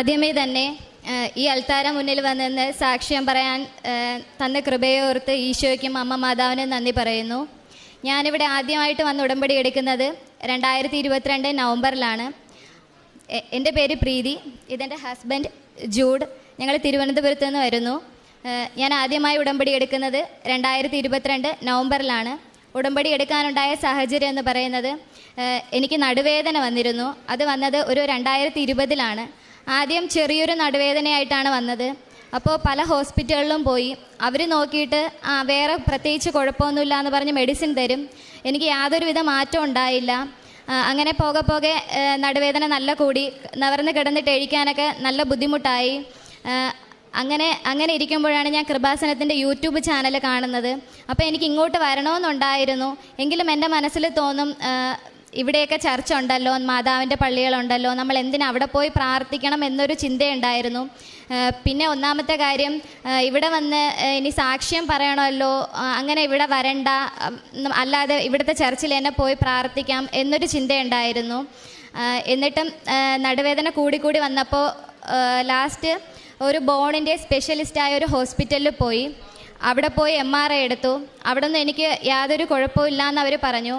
ആദ്യമേ തന്നെ ഈ അൾത്താര മുന്നിൽ വന്നെന്ന് സാക്ഷ്യം പറയാൻ തന്ന കൃപയോർത്ത് ഈശോയ്ക്കും അമ്മ മാതാവിനും നന്ദി പറയുന്നു. ഞാനിവിടെ ആദ്യമായിട്ട് വന്ന് ഉടമ്പടി എടുക്കുന്നത് 2022 നവംബറിലാണ്. എൻ്റെ പേര് പ്രീതി, ഇതെൻ്റെ ഹസ്ബൻഡ് ജൂഡ്. ഞങ്ങൾ തിരുവനന്തപുരത്ത് നിന്ന് വരുന്നു. ഞാൻ ആദ്യമായി ഉടമ്പടി എടുക്കുന്നത് 2022 നവംബറിലാണ്. ഉടമ്പടി എടുക്കാനുണ്ടായ സാഹചര്യം എന്ന് പറയുന്നത്, എനിക്ക് നടുവേദന വന്നിരുന്നു. അത് വന്നത് ഒരു 2020-ലാണ്. ആദ്യം ചെറിയൊരു നടുവേദനയായിട്ടാണ് വന്നത്. അപ്പോൾ പല ഹോസ്പിറ്റലിലും പോയി. അവർ നോക്കിയിട്ട് വേറെ പ്രത്യേകിച്ച് കുഴപ്പമൊന്നുമില്ല എന്ന് പറഞ്ഞ് മെഡിസിൻ തരും. എനിക്ക് യാതൊരുവിധ മാറ്റം ഉണ്ടായില്ല. അങ്ങനെ പോകെ പോകെ നടുവേദന നല്ല കൂടി, നിവർന്ന് കിടന്നിട്ട് എഴിക്കാനൊക്കെ നല്ല ബുദ്ധിമുട്ടായി. അങ്ങനെ ഇരിക്കുമ്പോഴാണ് ഞാൻ കൃപാസനത്തിൻ്റെ യൂട്യൂബ് ചാനൽ കാണുന്നത്. അപ്പോൾ എനിക്ക് ഇങ്ങോട്ട് വരണമെന്നുണ്ടായിരുന്നു. എങ്കിലും എൻ്റെ മനസ്സിൽ തോന്നും, ഇവിടെയൊക്കെ ചർച്ച ഉണ്ടല്ലോ, മാതാവിൻ്റെ പള്ളികളുണ്ടല്ലോ, നമ്മൾ എന്തിനാ അവിടെ പോയി പ്രാർത്ഥിക്കണം എന്നൊരു ചിന്തയുണ്ടായിരുന്നു. പിന്നെ ഒന്നാമത്തെ കാര്യം, ഇവിടെ വന്ന് ഇനി സാക്ഷ്യം പറയണമല്ലോ, അങ്ങനെ ഇവിടെ വരണ്ട, അല്ലാതെ ഇവിടുത്തെ ചർച്ചിൽ തന്നെ പോയി പ്രാർത്ഥിക്കാം എന്നൊരു ചിന്തയുണ്ടായിരുന്നു. എന്നിട്ടും നടുവേദന കൂടി വന്നപ്പോൾ ലാസ്റ്റ് ഒരു ബോണിൻ്റെ സ്പെഷ്യലിസ്റ്റായ ഒരു ഹോസ്പിറ്റലിൽ പോയി. അവിടെ പോയി MRI എടുത്തു. അവിടെ നിന്ന് എനിക്ക് യാതൊരു കുഴപ്പമില്ല എന്ന് അവർ പറഞ്ഞു.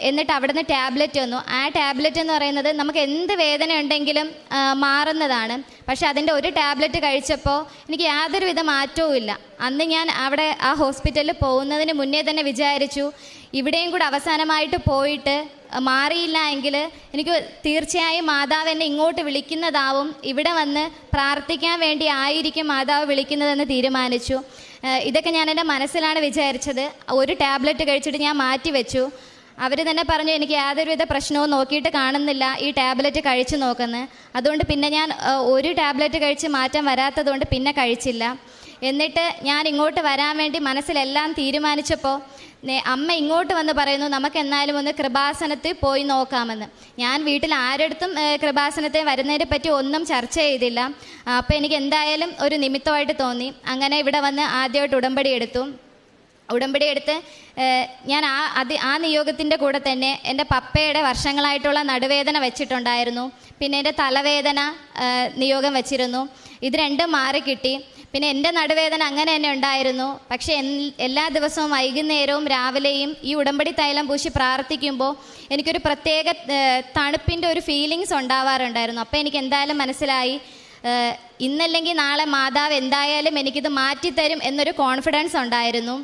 എന്നിട്ട് അവിടെ നിന്ന് ടാബ്ലറ്റ് വന്നു. ആ ടാബ്ലറ്റ് എന്ന് പറയുന്നത് നമുക്ക് എന്ത് വേദന ഉണ്ടെങ്കിലും മാറുന്നതാണ്. പക്ഷെ അതിൻ്റെ ഒരു ടാബ്ലറ്റ് കഴിച്ചപ്പോൾ എനിക്ക് യാതൊരുവിധ മാറ്റവും ഇല്ല. അന്ന് ഞാൻ അവിടെ ആ ഹോസ്പിറ്റലിൽ പോകുന്നതിന് മുന്നേ തന്നെ വിചാരിച്ചു, ഇവിടെയും കൂടെ അവസാനമായിട്ട് പോയിട്ട് മാറിയില്ല എങ്കിൽ എനിക്ക് തീർച്ചയായും മാതാവ് എന്നെ ഇങ്ങോട്ട് വിളിക്കുന്നതാവും, ഇവിടെ വന്ന് പ്രാർത്ഥിക്കാൻ വേണ്ടി ആയിരിക്കും മാതാവ് വിളിക്കുന്നതെന്ന് തീരുമാനിച്ചു. ഇതൊക്കെ ഞാൻ എൻ്റെ മനസ്സിലാണ് വിചാരിച്ചത്. ഒരു ടാബ്ലറ്റ് കഴിച്ചിട്ട് ഞാൻ മാറ്റി വെച്ചു. അവർ തന്നെ പറഞ്ഞു, എനിക്ക് യാതൊരുവിധ പ്രശ്നവും നോക്കിയിട്ട് കാണുന്നില്ല, ഈ ടാബ്ലറ്റ് കഴിച്ച് നോക്കുന്നത്. അതുകൊണ്ട് പിന്നെ ഞാൻ ഒരു ടാബ്ലറ്റ് കഴിച്ച് മാറ്റം വരാത്തതുകൊണ്ട് പിന്നെ കഴിച്ചില്ല. എന്നിട്ട് ഞാൻ ഇങ്ങോട്ട് വരാൻ വേണ്ടി മനസ്സിലെല്ലാം തീരുമാനിച്ചപ്പോൾ അമ്മ ഇങ്ങോട്ട് വന്ന് പറയുന്നു, നമുക്ക് എന്നാലും ഒന്ന് കൃപാസനത്തിൽ പോയി നോക്കാമെന്ന്. ഞാൻ വീട്ടിൽ ആരടുത്തും കൃപാസനത്തിൽ വരുന്നതിനെ പറ്റി ഒന്നും ചർച്ച ചെയ്തില്ല. അപ്പോൾ എനിക്ക് എന്തായാലും ഒരു നിമിത്തമായിട്ട് തോന്നി. അങ്ങനെ ഇവിടെ വന്ന് ആദ്യമായിട്ട് ഉടമ്പടി എടുത്ത് ഞാൻ ആ നിയോഗത്തിൻ്റെ കൂടെ തന്നെ എൻ്റെ പപ്പയുടെ വർഷങ്ങളായിട്ടുള്ള നടുവേദന വെച്ചിട്ടുണ്ടായിരുന്നു. പിന്നെ എൻ്റെ തലവേദന നിയോഗം വെച്ചിരുന്നു. ഇത് രണ്ടും മാറിക്കിട്ടി. പിന്നെ എൻ്റെ നടുവേദന അങ്ങനെ തന്നെ ഉണ്ടായിരുന്നു. പക്ഷേ എല്ലാ ദിവസവും വൈകുന്നേരവും രാവിലെയും ഈ ഉടമ്പടി തൈലം പൂശി പ്രാർത്ഥിക്കുമ്പോൾ എനിക്കൊരു പ്രത്യേക തണുപ്പിൻ്റെ ഒരു ഫീലിങ്സ് ഉണ്ടാവാറുണ്ടായിരുന്നു. അപ്പോൾ എനിക്ക് എന്തായാലും മനസ്സിലായി, ഇന്നല്ലെങ്കിൽ നാളെ മാതാവ് എന്തായാലും എനിക്കിത് മാറ്റിത്തരും എന്നൊരു കോൺഫിഡൻസ് ഉണ്ടായിരുന്നു.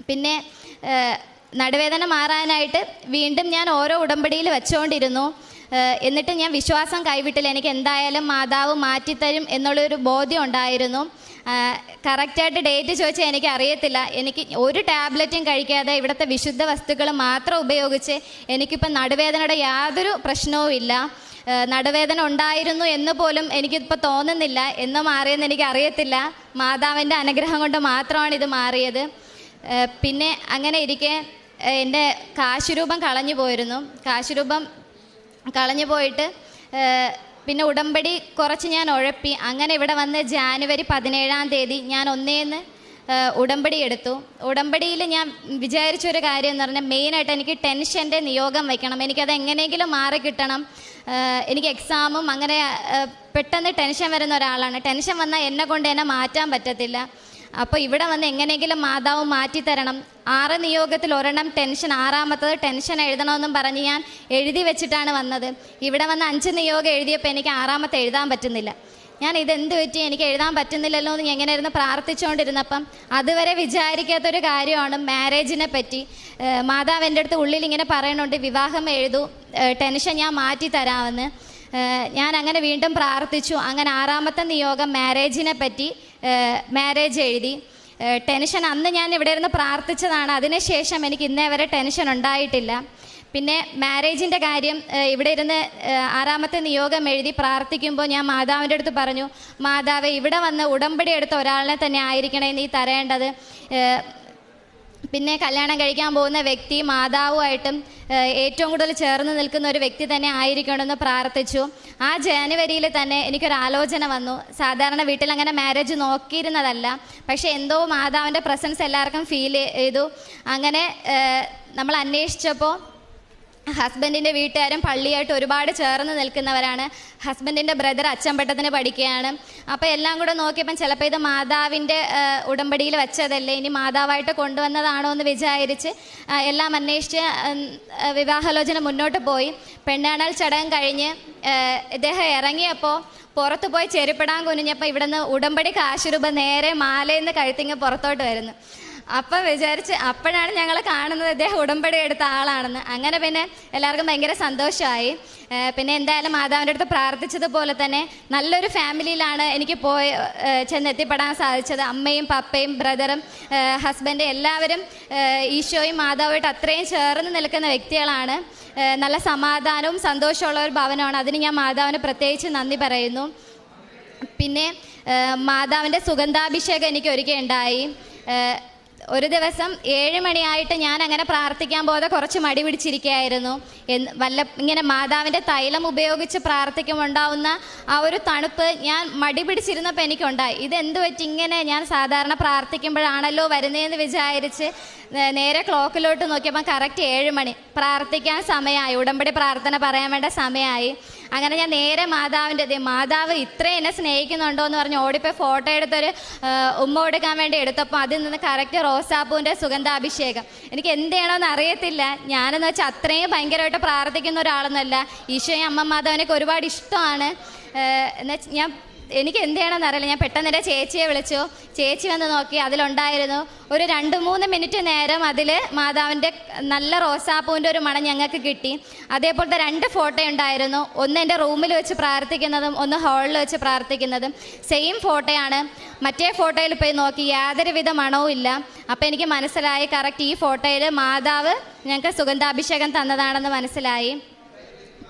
പിന്നെ നടുവേദന മാറാനായിട്ട് വീണ്ടും ഞാൻ ഓരോ ഉടമ്പടിയിൽ വെച്ചുകൊണ്ടിരുന്നു. എന്നിട്ട് ഞാൻ വിശ്വാസം കൈവിട്ടില്ല. എനിക്ക് എന്തായാലും മാതാവ് മാറ്റിത്തരും എന്നുള്ളൊരു ബോധ്യം ഉണ്ടായിരുന്നു. കറക്റ്റായിട്ട് ഡേറ്റ് ചോദിച്ചാൽ എനിക്ക് അറിയത്തില്ല. എനിക്ക് ഒരു ടാബ്ലറ്റും കഴിക്കാതെ ഇവിടുത്തെ വിശുദ്ധ വസ്തുക്കൾ മാത്രം ഉപയോഗിച്ച് എനിക്കിപ്പം നടുവേദനയുടെ യാതൊരു പ്രശ്നവും ഇല്ല. നടുവേദന ഉണ്ടായിരുന്നു എന്ന് പോലും എനിക്കിപ്പോൾ തോന്നുന്നില്ല. എന്ന് മാറിയെന്ന് എനിക്ക് അറിയത്തില്ല. മാതാവിൻ്റെ അനുഗ്രഹം കൊണ്ട് മാത്രമാണ് ഇത് മാറിയത്. പിന്നെ അങ്ങനെ ഇരിക്കെ എൻ്റെ കാശുരൂപം കളഞ്ഞു പോയിരുന്നു. കാശുരൂപം കളഞ്ഞു പോയിട്ട് പിന്നെ ഉടമ്പടി കുറച്ച് ഞാൻ ഉഴപ്പി. അങ്ങനെ ഇവിടെ വന്ന് ജാനുവരി 17-ാം തീയതി ഞാൻ ഒന്നേന്ന് ഉടമ്പടി എടുത്തു. ഉടമ്പടിയിൽ ഞാൻ വിചാരിച്ചൊരു കാര്യം എന്ന് പറഞ്ഞാൽ, മെയിനായിട്ട് എനിക്ക് ടെൻഷൻ്റെ നിയോഗം വയ്ക്കണം. എനിക്കത് എങ്ങനെയെങ്കിലും മാറിക്കിട്ടണം. എനിക്ക് എക്സാമും അങ്ങനെ പെട്ടെന്ന് ടെൻഷൻ വരുന്ന ഒരാളാണ്. ടെൻഷൻ വന്നാൽ എന്നെ കൊണ്ട് തന്നെ മാറ്റാൻ പറ്റത്തില്ല. അപ്പോൾ ഇവിടെ വന്ന് എങ്ങനെയെങ്കിലും മാതാവ് മാറ്റിത്തരണം. 6 നിയോഗത്തിൽ ഒരെണ്ണം ടെൻഷൻ, 6ാമത്തത് ടെൻഷൻ എഴുതണമെന്നും പറഞ്ഞ് ഞാൻ എഴുതി വെച്ചിട്ടാണ് വന്നത്. ഇവിടെ വന്ന് 5 നിയോഗം എഴുതിയപ്പോൾ എനിക്ക് 6ാമത്തെ എഴുതാൻ പറ്റുന്നില്ല. ഞാൻ ഇതെന്ത് പറ്റി, എനിക്ക് എഴുതാൻ പറ്റുന്നില്ലല്ലോ എന്ന് ഞാൻ എങ്ങനെ ഇരുന്ന് പ്രാർത്ഥിച്ചുകൊണ്ടിരുന്നപ്പം അതുവരെ വിചാരിക്കാത്തൊരു കാര്യമാണ് മാരേജിനെ പറ്റി. മാതാവ് എൻ്റെ അടുത്ത് ഉള്ളിൽ ഇങ്ങനെ പറയണുണ്ട്, വിവാഹം എഴുതൂ, ടെൻഷൻ ഞാൻ മാറ്റി തരാമെന്ന്. ഞാൻ അങ്ങനെ വീണ്ടും പ്രാർത്ഥിച്ചു. അങ്ങനെ 6ാമത്തെ നിയോഗം മാരേജിനെ പറ്റി, മാരേജ് എഴുതി. ടെൻഷൻ അന്ന് ഞാൻ ഇവിടെ ഇരുന്ന് പ്രാർത്ഥിച്ചതാണ്. അതിനുശേഷം എനിക്ക് ഇന്നേ വരെ ടെൻഷൻ ഉണ്ടായിട്ടില്ല. പിന്നെ മാരേജിൻ്റെ കാര്യം ഇവിടെ ഇരുന്ന് 6ാമത്തെ നിയോഗം എഴുതി പ്രാർത്ഥിക്കുമ്പോൾ ഞാൻ മാതാവിൻ്റെ അടുത്ത് പറഞ്ഞു, മാതാവേ, ഇവിടെ വന്ന് ഉടമ്പടി എടുത്ത ഒരാളിനെ തന്നെ ആയിരിക്കണേ നീ തരേണ്ടത്. പിന്നെ കല്യാണം കഴിക്കാൻ പോകുന്ന വ്യക്തി മാതാവുമായിട്ടും ഏറ്റവും കൂടുതൽ ചേർന്ന് നിൽക്കുന്ന ഒരു വ്യക്തി തന്നെ ആയിരിക്കണമെന്ന് പ്രാർത്ഥിച്ചു. ആ ജനുവരിയിൽ തന്നെ എനിക്കൊരാലോചന വന്നു. സാധാരണ വീട്ടിൽ അങ്ങനെ മാരേജ് നോക്കിയിരുന്നതല്ല, പക്ഷെ എന്തോ മാതാവിൻ്റെ പ്രസൻസ് എല്ലാവർക്കും ഫീൽ ചെയ്തു. അങ്ങനെ നമ്മൾ അന്വേഷിച്ചപ്പോൾ ഹസ്ബൻഡിൻ്റെ വീട്ടുകാരും പള്ളിയായിട്ട് ഒരുപാട് ചേർന്ന് നിൽക്കുന്നവരാണ്. ഹസ്ബൻഡിൻ്റെ ബ്രദർ അച്ചമ്പട്ടത്തിന് പഠിക്കുകയാണ്. അപ്പോൾ എല്ലാം കൂടെ നോക്കിയപ്പം ചിലപ്പോൾ ഇത് മാതാവിൻ്റെ ഉടമ്പടിയിൽ വെച്ചതല്ലേ, ഇനി മാതാവായിട്ട് കൊണ്ടുവന്നതാണോ എന്ന് വിചാരിച്ച് എല്ലാം അന്വേഷിച്ച് വിവാഹാലോചന മുന്നോട്ട് പോയി. പെണ്ണാണൽ ചടങ്ങ് കഴിഞ്ഞ് ഇദ്ദേഹം ഇറങ്ങിയപ്പോൾ പുറത്ത് പോയി ചെരുപ്പിടാൻ കുനിഞ്ഞപ്പോൾ ഇവിടുന്ന് ഉടമ്പടി കാശുരൂപ നേരെ മാലയിൽ നിന്ന് കഴുത്തിങ്ങ് പുറത്തോട്ട് വരുന്നു. അപ്പം വിചാരിച്ച് അപ്പോഴാണ് ഞങ്ങൾ കാണുന്നത് ഇദ്ദേഹം ഉടമ്പടി എടുത്ത ആളാണെന്ന്. അങ്ങനെ പിന്നെ എല്ലാവർക്കും ഭയങ്കര സന്തോഷമായി. പിന്നെ എന്തായാലും മാതാവിൻ്റെ അടുത്ത് പ്രാർത്ഥിച്ചതുപോലെ തന്നെ നല്ലൊരു ഫാമിലിയിലാണ് എനിക്ക് ചെന്നെത്തിപ്പെടാൻ സാധിച്ചത്. അമ്മയും പപ്പയും ബ്രദറും ഹസ്ബൻഡും എല്ലാവരും ഈശോയും മാതാവുമായിട്ട് അത്രയും ചേർന്ന് നിൽക്കുന്ന വ്യക്തികളാണ്. നല്ല സമാധാനവും സന്തോഷമുള്ള ഒരു ഭവനമാണ്. അതിന് ഞാൻ മാതാവിന് പ്രത്യേകിച്ച് നന്ദി പറയുന്നു. പിന്നെ മാതാവിൻ്റെ സുഗന്ധാഭിഷേകം എനിക്ക് ഒരിക്കൽ ഉണ്ടായി. ഒരു ദിവസം 7 മണിയായിട്ട് ഞാൻ അങ്ങനെ പ്രാർത്ഥിക്കാൻ പോകാതെ കുറച്ച് മടി പിടിച്ചിരിക്കുകയായിരുന്നു. ഇങ്ങനെ മാതാവിൻ്റെ തൈലം ഉപയോഗിച്ച് പ്രാർത്ഥിക്കുമ്പോൾ ഉണ്ടാവുന്ന ആ ഒരു തണുപ്പ് ഞാൻ മടി പിടിച്ചിരുന്നപ്പോൾ എനിക്കുണ്ടായി. ഇതെന്ത് പറ്റി ഇങ്ങനെ ഞാൻ സാധാരണ പ്രാർത്ഥിക്കുമ്പോഴാണല്ലോ വരുന്നതെന്ന് വിചാരിച്ച് നേരെ ക്ലോക്കിലോട്ട് നോക്കിയപ്പോൾ കറക്റ്റ് 7 മണി പ്രാർത്ഥിക്കാൻ സമയമായി, ഉടമ്പടി പ്രാർത്ഥന പറയാൻ വേണ്ട സമയമായി. അങ്ങനെ ഞാൻ നേരെ മാതാവ് ഇത്രയും എന്നെ സ്നേഹിക്കുന്നുണ്ടോ എന്ന് പറഞ്ഞ് ഓടിപ്പോയി ഫോട്ടോ എടുത്തൊരു ഉമ്മ കൊടുക്കാൻ വേണ്ടി എടുത്തപ്പോൾ അതിൽ നിന്ന് കറക്റ്റ് റോസാപ്പൂവിൻ്റെ സുഗന്ധാഭിഷേകം. എനിക്ക് എന്ത് ചെയ്യണമെന്ന് അറിയത്തില്ല. ഞാനെന്ന് വെച്ചാൽ അത്രയും ഭയങ്കരമായിട്ട് പ്രാർത്ഥിക്കുന്ന ഒരാളൊന്നുമല്ല. ഈശോയും അമ്മ മാതാവിനൊക്കെ ഒരുപാട് ഇഷ്ടമാണ്. എന്നുവെച്ചാൽ എനിക്ക് എന്ത് ചെയ്യണമെന്ന് അറിയില്ല. ഞാൻ പെട്ടെന്ന് എൻ്റെ ചേച്ചിയെ വിളിച്ചു. ചേച്ചി വന്ന് നോക്കി, അതിലുണ്ടായിരുന്നു ഒരു 2-3 മിനിറ്റ് നേരം അതിൽ മാതാവിൻ്റെ നല്ല റോസാപ്പൂവിൻ്റെ ഒരു മണം ഞങ്ങൾക്ക് കിട്ടി. അതേപോലത്തെ 2 ഫോട്ടോ ഉണ്ടായിരുന്നു. ഒന്ന് എൻ്റെ റൂമിൽ വെച്ച് പ്രാർത്ഥിക്കുന്നതും ഒന്ന് ഹാളിൽ വെച്ച് പ്രാർത്ഥിക്കുന്നതും സെയിം ഫോട്ടോയാണ്. മറ്റേ ഫോട്ടോയിൽ പോയി നോക്കി യാതൊരുവിധ മണവും ഇല്ല. അപ്പോൾ എനിക്ക് മനസ്സിലായി കറക്റ്റ് ഈ ഫോട്ടോയിൽ മാതാവ് ഞങ്ങൾക്ക് സുഗന്ധാഭിഷേകം തന്നതാണെന്ന് മനസ്സിലായി.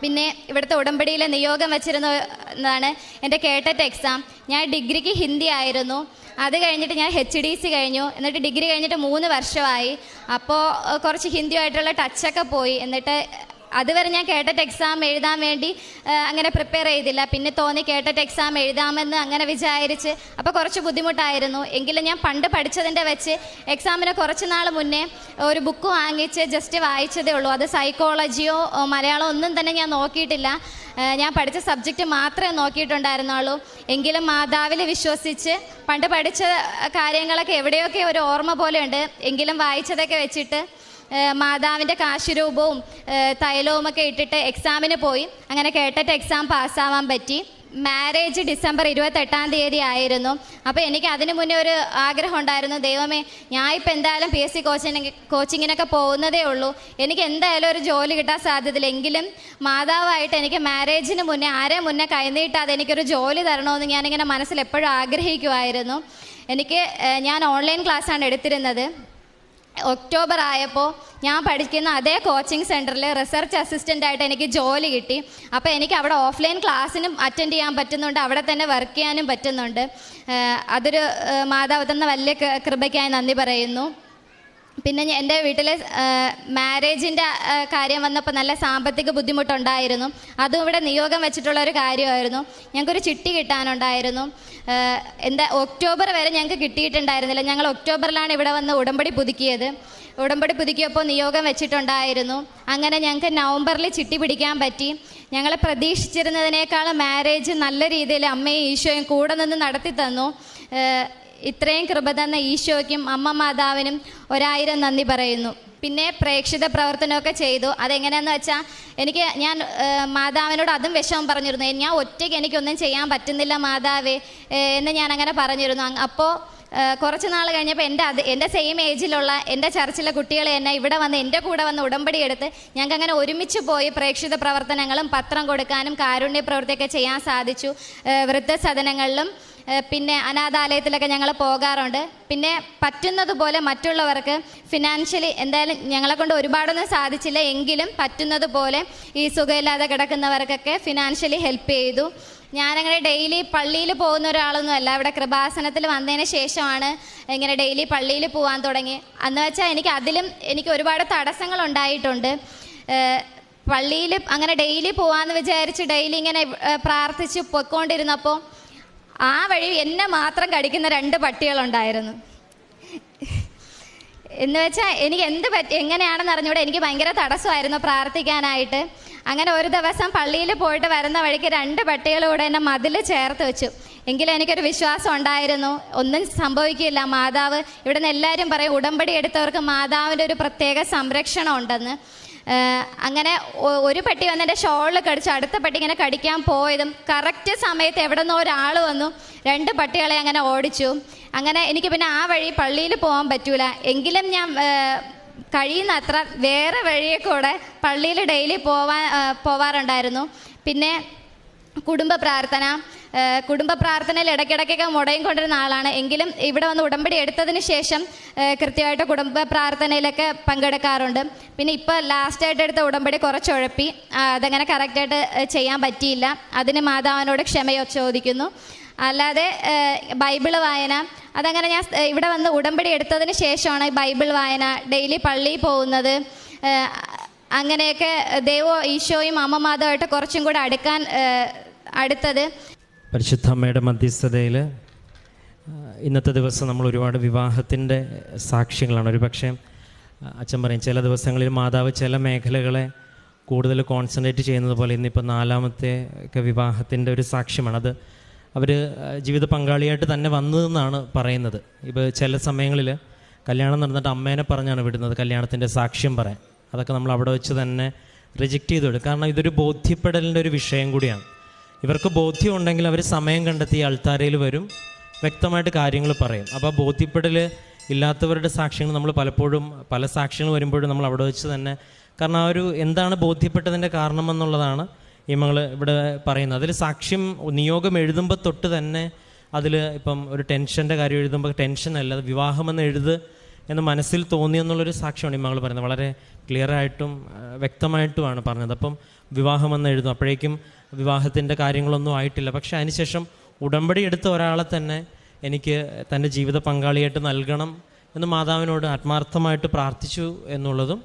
പിന്നെ ഇവിടുത്തെ ഉടമ്പടിയിൽ നിയോഗം വെച്ചിരുന്നതാണ് എൻ്റെ കേട്ടറ്റ് എക്സാം. ഞാൻ ഡിഗ്രിക്ക് ഹിന്ദി ആയിരുന്നു. അത് കഴിഞ്ഞിട്ട് ഞാൻ HDC കഴിഞ്ഞു. എന്നിട്ട് ഡിഗ്രി കഴിഞ്ഞിട്ട് 3 വർഷമായി. അപ്പോൾ കുറച്ച് ഹിന്ദിയുമായിട്ടുള്ള ടച്ചൊക്കെ പോയി. എന്നിട്ട് അതുവരെ ഞാൻ കേട്ടറ്റ് എക്സാം എഴുതാൻ വേണ്ടി അങ്ങനെ പ്രിപ്പയർ ചെയ്തില്ല. പിന്നെ തോന്നി കേട്ടറ്റ് എക്സാം എഴുതാമെന്ന് അങ്ങനെ വിചാരിച്ച്. അപ്പോൾ കുറച്ച് ബുദ്ധിമുട്ടായിരുന്നു. എങ്കിലും ഞാൻ പണ്ട് പഠിച്ചതിൻ്റെ വെച്ച് എക്സാമിന് കുറച്ച് നാൾ മുന്നേ ഒരു ബുക്ക് വാങ്ങിച്ച് ജസ്റ്റ് വായിച്ചതേ ഉള്ളൂ. അത് സൈക്കോളജിയോ മലയാളമോ ഒന്നും തന്നെ ഞാൻ നോക്കിയിട്ടില്ല. ഞാൻ പഠിച്ച സബ്ജക്റ്റ് മാത്രമേ നോക്കിയിട്ടുണ്ടായിരുന്നുള്ളൂ. എങ്കിലും മാതാവിൽ വിശ്വസിച്ച് പണ്ട് പഠിച്ച കാര്യങ്ങളൊക്കെ എവിടെയൊക്കെ ഒരു ഓർമ്മ പോലെയുണ്ട്. എങ്കിലും വായിച്ചതൊക്കെ വെച്ചിട്ട് മാതാവിൻ്റെ കാശുരൂപവും തൈലവും ഒക്കെ ഇട്ടിട്ട് എക്സാമിന് പോയി. അങ്ങനെ കേട്ടിട്ട് എക്സാം പാസ്സാവാൻ പറ്റി. മാരേജ് ഡിസംബർ 28-ാം തീയതി ആയിരുന്നു. അപ്പോൾ എനിക്ക് അതിന് മുന്നേ ഒരു ആഗ്രഹം ഉണ്ടായിരുന്നു, ദൈവമേ ഞാൻ ഇപ്പോൾ എന്തായാലും PSC കോച്ചിങ്ങിനൊക്കെ പോകുന്നതേ ഉള്ളൂ, എനിക്ക് എന്തായാലും ഒരു ജോലി കിട്ടാൻ സാധ്യതയില്ല. എങ്കിലും മാതാവായിട്ട് എനിക്ക് മാരേജിന് മുന്നേ മുന്നേ കൈനീട്ടാതെ എനിക്കൊരു ജോലി തരണമെന്ന് ഞാനിങ്ങനെ മനസ്സിൽ എപ്പോഴും ആഗ്രഹിക്കുമായിരുന്നു. ഞാൻ ഓൺലൈൻ ക്ലാസ്സാണ് എടുത്തിരുന്നത്. ഒക്ടോബർ ആയപ്പോൾ ഞാൻ പഠിക്കുന്ന അതേ കോച്ചിങ് സെൻറ്ററിൽ റിസർച്ച് അസിസ്റ്റൻ്റായിട്ട് എനിക്ക് ജോലി കിട്ടി. അപ്പോൾ എനിക്ക് അവിടെ ഓഫ്ലൈൻ ക്ലാസ്സിനും അറ്റൻഡ് ചെയ്യാൻ പറ്റുന്നുണ്ട്, അവിടെ തന്നെ വർക്ക് ചെയ്യാനും പറ്റുന്നുണ്ട്. അതൊരു മാതാവ് തന്ന വലിയ കൃപയ്ക്കായി നന്ദി പറയുന്നു. പിന്നെ എൻ്റെ വീട്ടിൽ മാരേജിൻ്റെ കാര്യം വന്നപ്പോൾ നല്ല സാമ്പത്തിക ബുദ്ധിമുട്ടുണ്ടായിരുന്നു. അതും ഇവിടെ നിയോഗം വെച്ചിട്ടുള്ളൊരു കാര്യമായിരുന്നു. ഞങ്ങൾക്കൊരു ചിട്ടി കിട്ടാനുണ്ടായിരുന്നു. ഒക്ടോബർ വരെ ഞങ്ങൾക്ക് കിട്ടിയിട്ടുണ്ടായിരുന്നില്ല. ഞങ്ങൾ ഒക്ടോബറിലാണ് ഇവിടെ വന്ന് ഉടമ്പടി പുതുക്കിയപ്പോൾ നിയോഗം വെച്ചിട്ടുണ്ടായിരുന്നു. അങ്ങനെ ഞങ്ങൾക്ക് നവംബറിൽ ചിട്ടി പിടിക്കാൻ പറ്റി. ഞങ്ങൾ പ്രതീക്ഷിച്ചിരുന്നതിനേക്കാളും മാരേജ് നല്ല രീതിയിൽ അമ്മയും ഈശോയും കൂടെ നിന്ന് നടത്തി തന്നു. ഇത്രയും കൃപ തന്ന ഈശോയ്ക്കും അമ്മ മാതാവിനും 1000 നന്ദി പറയുന്നു. പിന്നെ പ്രേക്ഷിത പ്രവർത്തനമൊക്കെ ചെയ്തു. അതെങ്ങനെയാണെന്ന് വെച്ചാൽ ഞാൻ മാതാവിനോട് അതും വിഷമം പറഞ്ഞിരുന്നു. ഞാൻ ഒറ്റയ്ക്ക് എനിക്കൊന്നും ചെയ്യാൻ പറ്റുന്നില്ല മാതാവേ എന്ന് ഞാൻ അങ്ങനെ പറഞ്ഞിരുന്നു. അപ്പോൾ കുറച്ച് നാൾ കഴിഞ്ഞപ്പോൾ എൻ്റെ സെയിം ഏജിലുള്ള എൻ്റെ ചർച്ചിലെ കുട്ടികൾ തന്നെ ഇവിടെ വന്ന് എൻ്റെ കൂടെ വന്ന് ഉടമ്പടി എടുത്ത് ഞങ്ങൾക്ക് അങ്ങനെ ഒരുമിച്ച് പോയി പ്രേക്ഷിത പ്രവർത്തനങ്ങളും പത്രം കൊടുക്കാനും കാരുണ്യ പ്രവൃത്തിയൊക്കെ ചെയ്യാൻ സാധിച്ചു. വൃദ്ധസദനങ്ങളിലും പിന്നെ അനാഥാലയത്തിലൊക്കെ ഞങ്ങൾ പോകാറുണ്ട്. പിന്നെ പറ്റുന്നതുപോലെ മറ്റുള്ളവർക്ക് ഫിനാൻഷ്യലി എന്തായാലും ഞങ്ങളെ കൊണ്ട് ഒരുപാടൊന്നും സാധിച്ചില്ല, എങ്കിലും പറ്റുന്നതുപോലെ ഈ സുഖമില്ലാതെ കിടക്കുന്നവർക്കൊക്കെ ഫിനാൻഷ്യലി ഹെൽപ്പ് ചെയ്തു. ഞാനങ്ങനെ ഡെയിലി പള്ളിയിൽ പോകുന്ന ഒരാളൊന്നും അല്ല. ഇവിടെ കൃപാസനത്തിൽ വന്നതിന് ശേഷമാണ് ഇങ്ങനെ ഡെയിലി പള്ളിയിൽ പോകാൻ തുടങ്ങി. അന്ന് വെച്ചാൽ എനിക്ക് ഒരുപാട് തടസ്സങ്ങൾ ഉണ്ടായിട്ടുണ്ട്. പള്ളിയിൽ അങ്ങനെ ഡെയിലി പോകാമെന്ന് വിചാരിച്ച് ഡെയിലി ഇങ്ങനെ പ്രാർത്ഥിച്ച് പൊയ്ക്കൊണ്ടിരുന്നപ്പോൾ ആ വഴി എന്നെ മാത്രം കടിക്കുന്ന 2 പട്ടികളുണ്ടായിരുന്നു. എന്ന് വെച്ചാൽ എനിക്ക് എങ്ങനെയാണെന്ന് അറിഞ്ഞൂടെ, എനിക്ക് ഭയങ്കര തടസ്സമായിരുന്നു പ്രാർത്ഥിക്കാനായിട്ട്. അങ്ങനെ ഒരു ദിവസം പള്ളിയിൽ പോയിട്ട് വരുന്ന വഴിക്ക് 2 പട്ടികളൂടെ എന്നെ മതിൽ ചേർത്ത് വെച്ചു. എങ്കിലും എനിക്കൊരു വിശ്വാസം ഉണ്ടായിരുന്നു, ഒന്നും സംഭവിക്കില്ല. മാതാവ്, ഇവിടെ നിന്ന് എല്ലാവരും പറയും ഉടമ്പടി എടുത്തവർക്ക് മാതാവിൻ്റെ ഒരു പ്രത്യേക സംരക്ഷണം ഉണ്ടെന്ന്. അങ്ങനെ ഒരു പട്ടി വന്ന് എൻ്റെ ഷോളിൽ കടിച്ചു. അടുത്ത പട്ടി ഇങ്ങനെ കടിക്കാൻ പോയതും കറക്റ്റ് സമയത്ത് എവിടെ നിന്നോ ഒരാൾ വന്നു 2 പട്ടികളെ അങ്ങനെ ഓടിച്ചു. അങ്ങനെ എനിക്ക് പിന്നെ ആ വഴി പള്ളിയിൽ പോകാൻ പറ്റൂല. എങ്കിലും ഞാൻ കഴിയുന്നത്ര വേറെ വഴിയെ കൂടെ പള്ളിയിൽ ഡെയിലി പോവാറുണ്ടായിരുന്നു. പിന്നെ കുടുംബ പ്രാർത്ഥനയിൽ ഇടയ്ക്കിടയ്ക്കൊക്കെ മുടയും കൊണ്ടിരുന്ന ആളാണ്. എങ്കിലും ഇവിടെ വന്ന് ഉടമ്പടി എടുത്തതിന് ശേഷം കൃത്യമായിട്ട് കുടുംബ പ്രാർത്ഥനയിലൊക്കെ പങ്കെടുക്കാറുണ്ട്. പിന്നെ ഇപ്പോൾ ലാസ്റ്റായിട്ട് എടുത്ത ഉടമ്പടി കുറച്ച് ഉഴപ്പി, അതങ്ങനെ കറക്റ്റായിട്ട് ചെയ്യാൻ പറ്റിയില്ല. അതിന് മാതാവിനോട് ക്ഷമയോ ചോദിക്കുന്നു. അല്ലാതെ ബൈബിള് വായന, അതങ്ങനെ ഞാൻ ഇവിടെ വന്ന് ഉടമ്പടി എടുത്തതിന് ശേഷമാണ് ബൈബിൾ വായന, ഡെയിലി പള്ളിയിൽ പോകുന്നത്. അങ്ങനെയൊക്കെ ഈശോയും അമ്മ മാതാവുമായിട്ട് കുറച്ചും കൂടെ അടുത്തത്. പരിശുദ്ധ അമ്മയുടെ മധ്യസ്ഥതയിൽ ഇന്നത്തെ ദിവസം നമ്മൾ ഒരുപാട് വിവാഹത്തിൻ്റെ സാക്ഷ്യങ്ങളാണ്. ഒരു പക്ഷേ അച്ഛൻ പറയും ചില ദിവസങ്ങളിൽ മാതാവ് ചില മേഖലകളെ കൂടുതൽ കോൺസെൻട്രേറ്റ് ചെയ്യുന്നത് പോലെ ഇന്നിപ്പോൾ 4ാമത്തെ ഒക്കെ വിവാഹത്തിൻ്റെ ഒരു സാക്ഷ്യമാണ്. അത് അവർ ജീവിത പങ്കാളിയായിട്ട് തന്നെ വന്നതെന്നാണ് പറയുന്നത്. ഇപ്പോൾ ചില സമയങ്ങളിൽ കല്യാണം നടന്നിട്ട് അമ്മേനെ പറഞ്ഞാണ് വിടുന്നത് കല്യാണത്തിൻ്റെ സാക്ഷ്യം പറയാൻ. അതൊക്കെ നമ്മൾ അവിടെ വെച്ച് തന്നെ റിജക്റ്റ് ചെയ്തു വിടും. കാരണം ഇതൊരു ബോധ്യപ്പെടലിൻ്റെ ഒരു വിഷയം കൂടിയാണ്. ഇവർക്ക് ബോധ്യം ഉണ്ടെങ്കിൽ അവർ സമയം കണ്ടെത്തി അൾത്താരയിൽ വരും, വ്യക്തമായിട്ട് കാര്യങ്ങൾ പറയും. അപ്പോൾ ബോധ്യപ്പെടൽ ഇല്ലാത്തവരുടെ സാക്ഷ്യങ്ങൾ നമ്മൾ പലപ്പോഴും പല സാക്ഷ്യങ്ങൾ വരുമ്പോഴും നമ്മൾ അവിടെ വെച്ച് തന്നെ, കാരണം ആ ഒരു എന്താണ് ബോധ്യപ്പെട്ടതിൻ്റെ കാരണമെന്നുള്ളതാണ് ഈ മകൾ ഇവിടെ പറയുന്നത്. അതിൽ സാക്ഷ്യം നിയോഗം എഴുതുമ്പോൾ തൊട്ട് തന്നെ അതിൽ ഇപ്പം ഒരു ടെൻഷൻ്റെ കാര്യം എഴുതുമ്പോൾ ടെൻഷനല്ല, അത് വിവാഹമെന്ന് എഴുത് എന്ന് മനസ്സിൽ തോന്നിയെന്നുള്ളൊരു സാക്ഷ്യമാണ് ഈ മകൾ പറയുന്നത്. വളരെ ക്ലിയറായിട്ടും വ്യക്തമായിട്ടുമാണ് പറഞ്ഞത്. അപ്പം വിവാഹമെന്ന് എഴുതും, അപ്പോഴേക്കും വിവാഹത്തിൻ്റെ കാര്യങ്ങളൊന്നും ആയിട്ടില്ല. പക്ഷേ അതിനുശേഷം ഉടമ്പടി എടുത്ത ഒരാളെ തന്നെ എനിക്ക് തൻ്റെ ജീവിത പങ്കാളിയായിട്ട് നൽകണം എന്ന് മാതാവിനോട് ആത്മാർത്ഥമായിട്ട് പ്രാർത്ഥിച്ചു എന്നുള്ളതും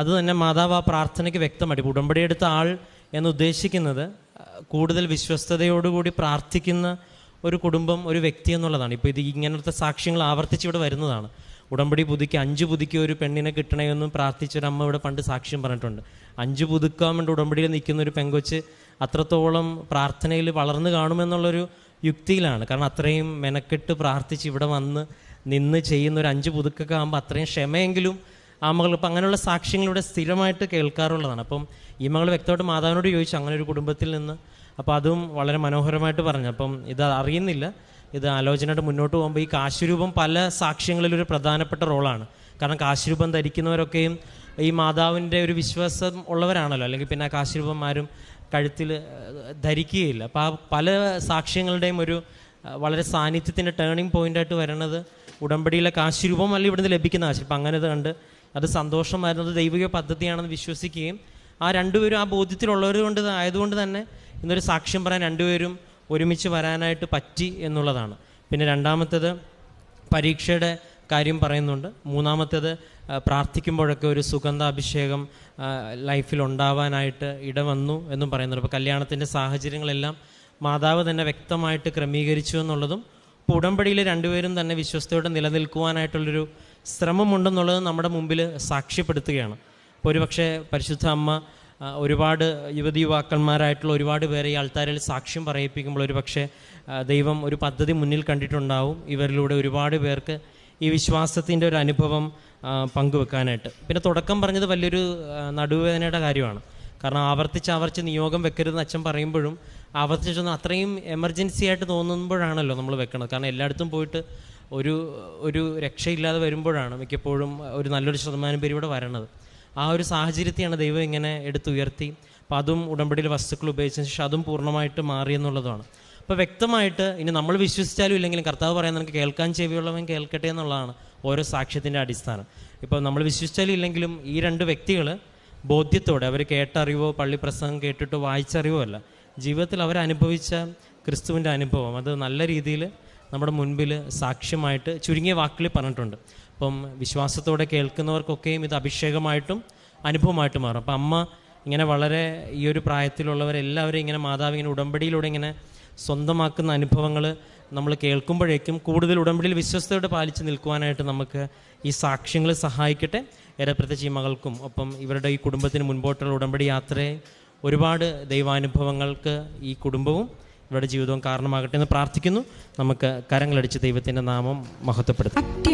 അത് തന്നെ മാതാവ് ആ പ്രാർത്ഥനയ്ക്ക് വ്യക്തമായിട്ട് ഉടമ്പടി എടുത്ത ആൾ എന്നുദ്ദേശിക്കുന്നത് കൂടുതൽ വിശ്വസ്തയോടുകൂടി പ്രാർത്ഥിക്കുന്ന ഒരു കുടുംബം, ഒരു വ്യക്തി എന്നുള്ളതാണ്. ഇപ്പോൾ ഇത് ഇങ്ങനത്തെ സാക്ഷ്യങ്ങൾ ആവർത്തിച്ച് ഇവിടെ വരുന്നതാണ്. ഉടമ്പടി പുതുക്കി 5 പുതുക്കി ഒരു പെണ്ണിനെ കിട്ടണമെന്നും പ്രാർത്ഥിച്ചൊരമ്മ ഇവിടെ പണ്ട് സാക്ഷ്യം പറഞ്ഞിട്ടുണ്ട്. 5 പുതുക്കാൻ വേണ്ടി ഉടമ്പടിയിൽ നിൽക്കുന്ന ഒരു പെങ്കൊച്ച് അത്രത്തോളം പ്രാർത്ഥനയിൽ വളർന്നു കാണുമെന്നുള്ളൊരു യുക്തിയിലാണ്. കാരണം അത്രയും മെനക്കെട്ട് പ്രാർത്ഥിച്ച് ഇവിടെ നിന്ന് ചെയ്യുന്ന ഒരു 5 പുതുക്കൊക്കെ ആകുമ്പോൾ അത്രയും ക്ഷമയെങ്കിലും ആ മകൾ, ഇപ്പം അങ്ങനെയുള്ള സാക്ഷ്യങ്ങളിവിടെ സ്ഥിരമായിട്ട് കേൾക്കാറുള്ളതാണ്. അപ്പം ഈ മകൾ വ്യക്തമായിട്ട് മാതാവിനോട് ചോദിച്ചു അങ്ങനെ ഒരു കുടുംബത്തിൽ നിന്ന്. അപ്പോൾ അതും വളരെ മനോഹരമായിട്ട് പറഞ്ഞു. അപ്പം ഇത് അറിയുന്നില്ല, ഇത് ആലോചനയായിട്ട് മുന്നോട്ട് പോകുമ്പോൾ ഈ കാശുരൂപം പല സാക്ഷ്യങ്ങളിലൊരു പ്രധാനപ്പെട്ട റോളാണ്. കാരണം കാശുരൂപം ധരിക്കുന്നവരൊക്കെയും ഈ മാതാവിൻ്റെ ഒരു വിശ്വാസം ഉള്ളവരാണല്ലോ, അല്ലെങ്കിൽ പിന്നെ ആ കാശുരൂപം ആരും കഴുത്തിൽ ധരിക്കുകയില്ല. അപ്പോൾ ആ പല സാക്ഷ്യങ്ങളുടെയും ഒരു വളരെ സാന്നിധ്യത്തിൻ്റെ ടേണിംഗ് പോയിൻ്റായിട്ട് വരുന്നത് ഉടമ്പടിയിലെ കാശുരൂപം അല്ല ഇവിടുന്ന് ലഭിക്കുന്ന കാശ്. ഇപ്പം അങ്ങനെ ഇത് കണ്ട് അത് സന്തോഷമായിരുന്നത് ദൈവിക പദ്ധതിയാണെന്ന് വിശ്വസിക്കുകയും ആ രണ്ടുപേരും ആ ബോധ്യത്തിലുള്ളവർ കൊണ്ട് ആയതുകൊണ്ട് തന്നെ ഇന്നൊരു സാക്ഷ്യം പറയാൻ രണ്ടുപേരും ഒരുമിച്ച് വരാനായിട്ട് പറ്റി എന്നുള്ളതാണ്. പിന്നെ 2ാമത്തേത് പരീക്ഷയുടെ കാര്യം പറയുന്നുണ്ട്. 3ാമത്തേത് പ്രാർത്ഥിക്കുമ്പോഴൊക്കെ ഒരു സുഗന്ധാഭിഷേകം ലൈഫിൽ ഉണ്ടാവാനായിട്ട് ഇടവന്നു എന്നും പറയുന്നുണ്ട്. അപ്പോൾ കല്യാണത്തിൻ്റെ സാഹചര്യങ്ങളെല്ലാം മാതാവ് തന്നെ വ്യക്തമായിട്ട് ക്രമീകരിച്ചു എന്നുള്ളതും ഇപ്പോൾ ഉടമ്പടിയിൽ രണ്ടുപേരും തന്നെ വിശ്വസ്തയോടെ നിലനിൽക്കുവാനായിട്ടുള്ളൊരു ശ്രമമുണ്ടെന്നുള്ളത് നമ്മുടെ മുമ്പിൽ സാക്ഷ്യപ്പെടുത്തുകയാണ്. അപ്പോൾ ഒരുപക്ഷെ പരിശുദ്ധ അമ്മ ഒരുപാട് യുവതിയുവാക്കന്മാരായിട്ടുള്ള ഒരുപാട് പേരെ ഈ ആൾത്താരിൽ സാക്ഷ്യം പറയിപ്പിക്കുമ്പോൾ ഒരുപക്ഷെ ദൈവം ഒരു പദ്ധതി മുന്നിൽ കണ്ടിട്ടുണ്ടാവും. ഇവരിലൂടെ ഒരുപാട് പേർക്ക് ഈ വിശ്വാസത്തിൻ്റെ ഒരു അനുഭവം പങ്കുവെക്കാനായിട്ട്. പിന്നെ തുടക്കം പറഞ്ഞത് വലിയൊരു നടുവേദനയുടെ കാര്യമാണ്. കാരണം ആവർത്തിച്ച് നിയോഗം വെക്കരുതെന്ന് അച്ഛൻ പറയുമ്പോഴും ആവർത്തിച്ചൊന്നും അത്രയും എമർജൻസി ആയിട്ട് തോന്നുമ്പോഴാണല്ലോ നമ്മൾ വെക്കണത്. കാരണം എല്ലായിടത്തും പോയിട്ട് ഒരു രക്ഷയില്ലാതെ വരുമ്പോഴാണ് മിക്കപ്പോഴും ഒരു നല്ലൊരു ശതമാനം പേര് ഇവിടെ വരണത്. ആ ഒരു സാഹചര്യത്തെയാണ് ദൈവം ഇങ്ങനെ എടുത്തുയർത്തി. അപ്പോൾ അതും ഉടമ്പടിയിൽ വസ്തുക്കൾ ഉപയോഗിച്ചതിന് ശേഷം അതും പൂർണ്ണമായിട്ട് മാറിയെന്നുള്ളതാണ്. അപ്പോൾ വ്യക്തമായിട്ട് ഇനി നമ്മൾ വിശ്വസിച്ചാലും ഇല്ലെങ്കിലും കർത്താവ് പറയാൻ നമുക്ക് കേൾക്കാൻ ചെവിയുള്ളവൻ കേൾക്കട്ടെ എന്നുള്ളതാണ് ഓരോ സാക്ഷ്യത്തിൻ്റെ അടിസ്ഥാനം. ഇപ്പോൾ നമ്മൾ വിശ്വസിച്ചാലും ഇല്ലെങ്കിലും ഈ 2 വ്യക്തികൾ ബോധ്യത്തോടെ അവർ കേട്ടറിവോ പള്ളി പ്രസംഗം കേട്ടിട്ടോ വായിച്ചറിവോ അല്ല, ജീവിതത്തിൽ അവരനുഭവിച്ച ക്രിസ്തുവിൻ്റെ അനുഭവം അത് നല്ല രീതിയിൽ നമ്മുടെ മുൻപിൽ സാക്ഷ്യമായിട്ട് ചുരുങ്ങിയ വാക്കുകളിൽ പറഞ്ഞിട്ടുണ്ട്. അപ്പം വിശ്വാസത്തോടെ കേൾക്കുന്നവർക്കൊക്കെയും ഇത് അഭിഷേകമായിട്ടും അനുഭവമായിട്ട് മാറും. അപ്പം അമ്മ ഇങ്ങനെ വളരെ ഈ ഒരു പ്രായത്തിലുള്ളവരെല്ലാവരും ഇങ്ങനെ മാതാവ് ഇങ്ങനെ ഉടമ്പടിയിലൂടെ ഇങ്ങനെ സ്വന്തമാക്കുന്ന അനുഭവങ്ങൾ നമ്മൾ കേൾക്കുമ്പോഴേക്കും കൂടുതൽ ഉടമ്പടിയിൽ വിശ്വസ്തയോടെ പാലിച്ച് നിൽക്കുവാനായിട്ട് നമുക്ക് ഈ സാക്ഷ്യങ്ങൾ സഹായിക്കട്ടെ. ഏറെ പ്രത്യേകിച്ച് ഈ മകൾക്കും ഒപ്പം ഇവരുടെ ഈ കുടുംബത്തിന് മുൻപോട്ടുള്ള ഉടമ്പടി യാത്രയെ ഒരുപാട് ദൈവാനുഭവങ്ങൾക്ക് ഈ കുടുംബവും ഇവരുടെ ജീവിതവും കാരണമാകട്ടെ എന്ന് പ്രാർത്ഥിക്കുന്നു. നമുക്ക് കരങ്ങളടിച്ച് ദൈവത്തിൻ്റെ നാമം മഹത്വപ്പെടുത്താം.